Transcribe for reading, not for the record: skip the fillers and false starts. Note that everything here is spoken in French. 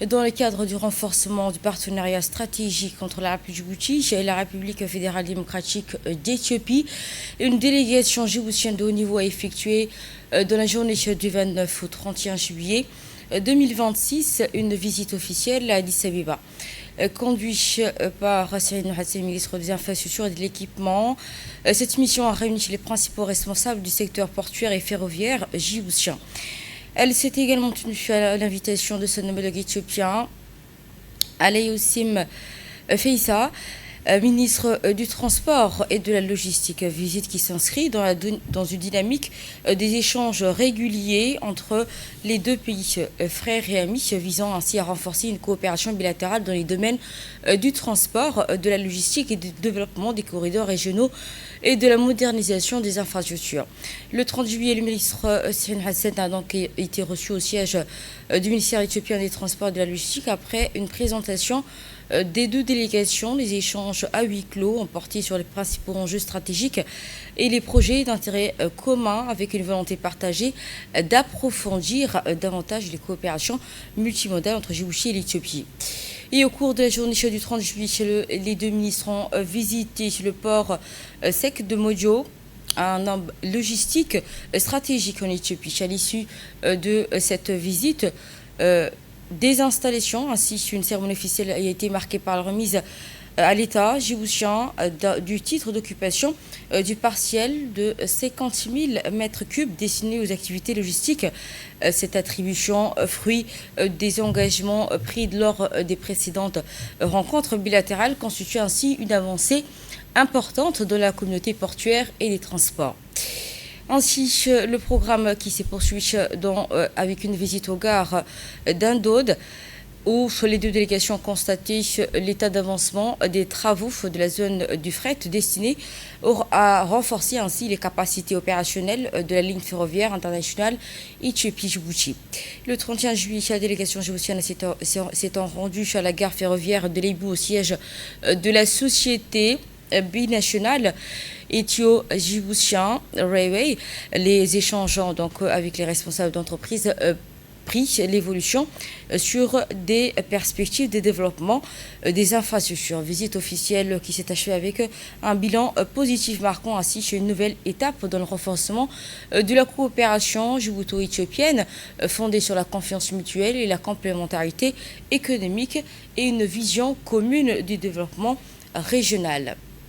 Dans le cadre du renforcement du partenariat stratégique entre la République Djibouti et la République fédérale démocratique d'Éthiopie, une délégation djiboutienne de haut niveau a effectué dans la journée du 29 au 31 juillet 2026 une visite officielle à Addis Abeba. Conduit par Cyril Hassan, ministre des Infrastructures et de l'Équipement. Cette mission a réuni les principaux responsables du secteur portuaire et ferroviaire djiboutien. Elle s'est également tenue à l'invitation de son homologue éthiopien, Alayoussim Feissa, ministre du Transport et de la Logistique. Visite qui s'inscrit dans une dynamique des échanges réguliers entre les deux pays frères et amis, visant ainsi à renforcer une coopération bilatérale dans les domaines du transport, de la logistique et du développement des corridors régionaux et de la modernisation des infrastructures. Le 30 juillet, le ministre Cyril Hassan a donc été reçu au siège du ministère éthiopien des Transports et de la Logistique après une présentation des deux délégations. Les échanges à huis clos ont porté sur les principaux enjeux stratégiques et les projets d'intérêt commun, avec une volonté partagée d'approfondir davantage les coopérations multimodales entre Djibouti et l'Éthiopie. Et au cours de la journée du 30 juillet, les deux ministres ont visité le port sec de Modio, un hub logistique stratégique en Éthiopie. À l'issue de cette visite, des installations ainsi qu'une cérémonie officielle a été marquée par la remise à l'État djiboutien du titre d'occupation du partiel de 50 000 mètres cubes destinés aux activités logistiques. Cette attribution, fruit des engagements pris lors des précédentes rencontres bilatérales, constitue ainsi une avancée importante de la communauté portuaire et des transports. Ainsi, le programme qui s'est poursuivi avec une visite aux gares d'Indode, où les deux délégations ont constaté l'état d'avancement des travaux de la zone du fret destinés à renforcer ainsi les capacités opérationnelles de la ligne ferroviaire internationale Éthiopie-Djibouti. Le 31 juillet, la délégation djiboutienne s'étant rendue à la gare ferroviaire de Leibou, au siège de la société binationale Éthio-Djiboutien Railway, les échangeant donc avec les responsables d'entreprise pris l'évolution sur des perspectives de développement des infrastructures. Visite officielle qui s'est achevée avec un bilan positif, marquant ainsi une nouvelle étape dans le renforcement de la coopération djibouto-éthiopienne fondée sur la confiance mutuelle et la complémentarité économique et une vision commune du développement régional.